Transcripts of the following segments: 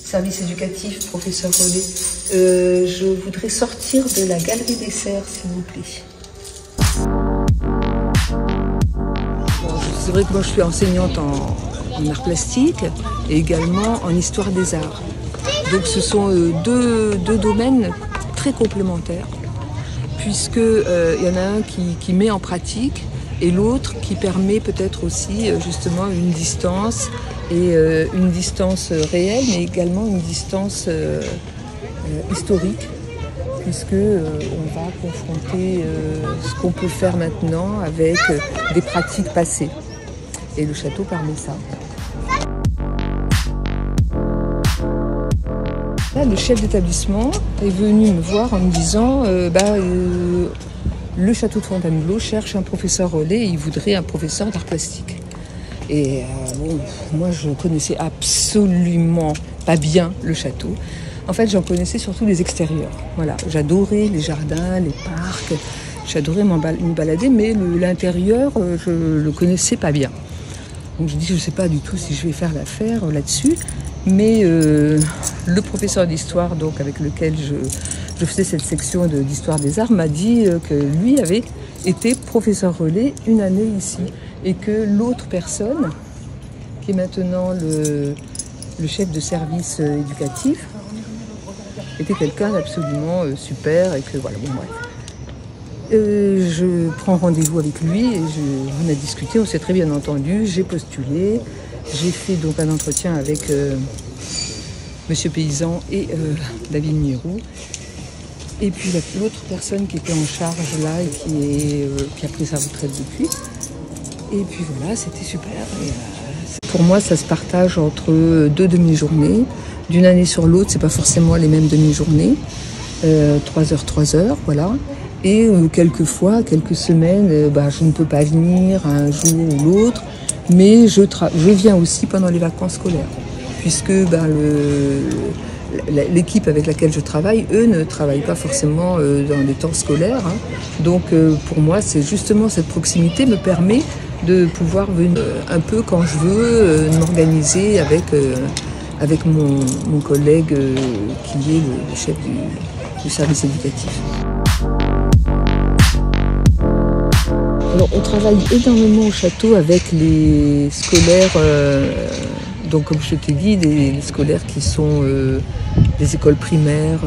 Service éducatif, professeur Rollet. Je voudrais sortir de la galerie des serres, s'il vous plaît. C'est vrai que moi je suis enseignante en arts plastiques et également en histoire des arts. Donc ce sont deux domaines très complémentaires, puisque y en a un qui met en pratique et l'autre qui permet peut-être aussi justement une distance et une distance réelle, mais également une distance historique, puisque on va confronter ce qu'on peut faire maintenant avec des pratiques passées. Et le château permet ça. Là, le chef d'établissement est venu me voir en me disant le château de Fontainebleau cherche un professeur Rollet et il voudrait un professeur d'art plastique. Et moi je connaissais absolument pas bien le château. En fait, j'en connaissais surtout les extérieurs. Voilà, j'adorais les jardins, les parcs, j'adorais me balader, mais l'intérieur, je le connaissais pas bien. Donc je dis, je ne sais pas du tout si je vais faire l'affaire là-dessus, mais le professeur d'histoire, donc avec lequel je faisais cette section d'histoire des arts, m'a dit que lui avait été professeur Rollet une année ici, et que l'autre personne, qui est maintenant le chef de service éducatif, était quelqu'un d'absolument super, et que voilà, bon bref. Je prends rendez-vous avec lui et on a discuté, on s'est très bien entendu, j'ai postulé, j'ai fait donc un entretien avec Monsieur Paysan et David Mirou. Et puis l'autre personne qui était en charge là et qui a pris sa retraite depuis. Et puis voilà, c'était super. Et, pour moi, ça se partage entre 2 demi-journées. D'une année sur l'autre, c'est pas forcément les mêmes demi-journées. 3 heures, voilà. Et quelquefois, quelques semaines, je ne peux pas venir un jour ou l'autre, mais je viens aussi pendant les vacances scolaires, puisque l'équipe avec laquelle je travaille, eux, ne travaillent pas forcément dans les temps scolaires. Hein. Donc pour moi, c'est justement cette proximité me permet de pouvoir venir un peu quand je veux, m'organiser avec mon collègue qui est le chef du service éducatif. Alors, on travaille énormément au château avec les scolaires, donc comme je t'ai dit, les scolaires qui sont des écoles primaires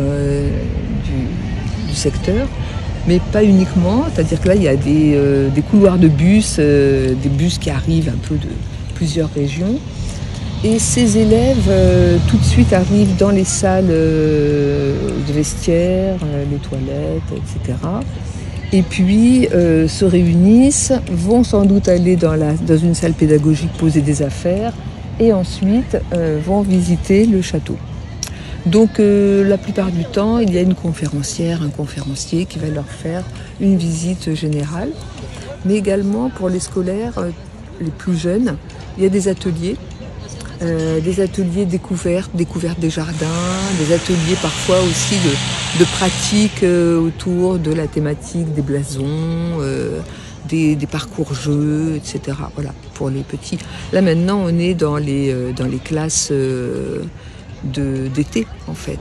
du secteur, mais pas uniquement, c'est-à-dire que là il y a des couloirs de bus, des bus qui arrivent un peu de plusieurs régions, et ces élèves tout de suite arrivent dans les salles de vestiaires, les toilettes, etc. Et puis se réunissent, vont sans doute aller dans une salle pédagogique poser des affaires et ensuite vont visiter le château. Donc la plupart du temps, il y a une conférencière, un conférencier qui va leur faire une visite générale. Mais également pour les scolaires les plus jeunes, il y a des ateliers découvertes des jardins, des ateliers parfois aussi de pratiques autour de la thématique des blasons, des parcours jeux, etc. Voilà, pour les petits. Là maintenant, on est dans les classes d'été, en fait.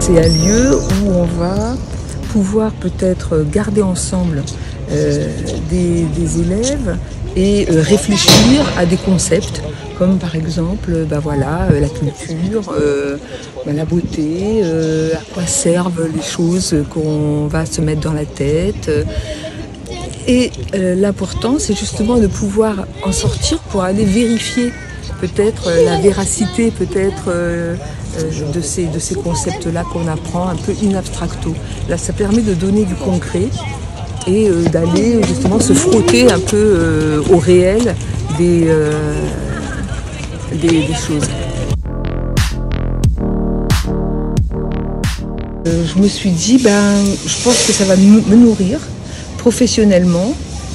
C'est un lieu où on va pouvoir peut-être garder ensemble des élèves et réfléchir à des concepts comme par exemple la culture, la beauté, à quoi servent les choses qu'on va se mettre dans la tête. Et l'important, c'est justement de pouvoir en sortir pour aller vérifier peut-être la véracité de ces concepts-là qu'on apprend un peu in abstracto. Là, ça permet de donner du concret et d'aller justement se frotter un peu au réel des choses. Je me suis dit, je pense que ça va me nourrir professionnellement.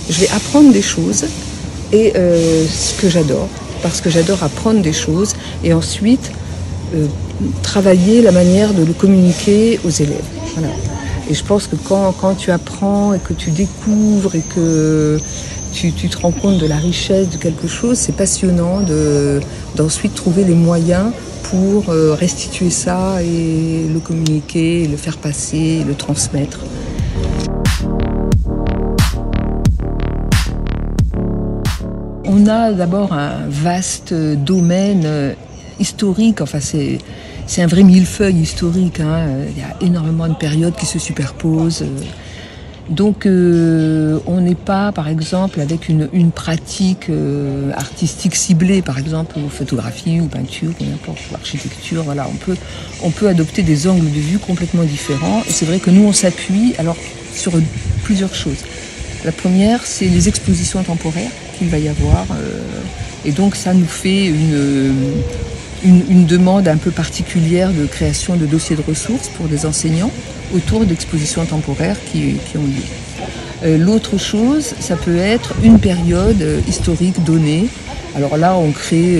Je vais apprendre des choses et ce que j'adore, parce que j'adore apprendre des choses et ensuite travailler la manière de le communiquer aux élèves. Voilà. Et je pense que quand tu apprends et que tu découvres et que tu te rends compte de la richesse de quelque chose, c'est passionnant d'ensuite trouver les moyens pour restituer ça et le communiquer, le faire passer, le transmettre. On a d'abord un vaste domaine historique, enfin c'est un vrai millefeuille historique, hein. Il y a énormément de périodes qui se superposent. Donc on n'est pas, par exemple, avec une pratique artistique ciblée, par exemple, ou photographie, ou peinture, ou n'importe, ou architecture. Voilà, on peut adopter des angles de vue complètement différents. Et c'est vrai que nous, on s'appuie alors sur plusieurs choses. La première, c'est les expositions temporaires qu'il va y avoir. Et donc ça nous fait une demande un peu particulière de création de dossiers de ressources pour des enseignants autour d'expositions temporaires qui ont lieu. L'autre chose, ça peut être une période historique donnée. Alors là, on crée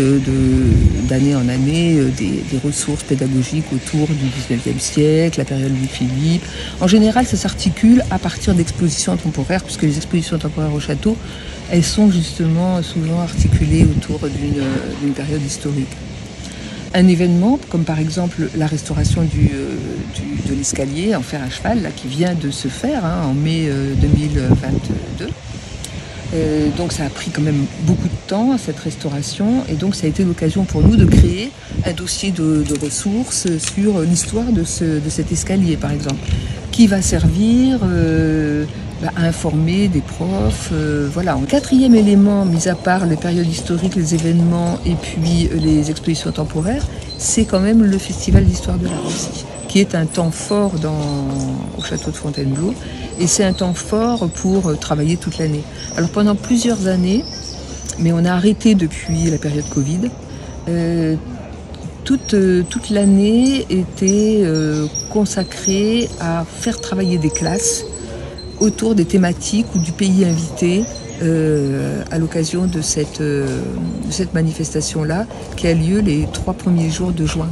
d'année en année des ressources pédagogiques autour du 19e siècle, la période Louis-Philippe. En général, ça s'articule à partir d'expositions temporaires, puisque les expositions temporaires au château, elles sont justement souvent articulées autour d'une période historique. Un événement, comme par exemple la restauration de l'escalier en fer à cheval, là, qui vient de se faire en mai 2022. Donc ça a pris quand même beaucoup de temps, cette restauration, et donc ça a été l'occasion pour nous de créer un dossier de ressources sur l'histoire de cet escalier, par exemple, qui va servir à informer des profs. Voilà. Quatrième élément, mis à part les périodes historiques, les événements et puis les expositions temporaires, c'est quand même le Festival d'Histoire de l'Art aussi, qui est un temps fort au château de Fontainebleau, et c'est un temps fort pour travailler toute l'année. Alors pendant plusieurs années, mais on a arrêté depuis la période Covid, toute l'année était consacrée à faire travailler des classes autour des thématiques ou du pays invité à l'occasion de cette manifestation-là qui a lieu les 3 premiers jours de juin.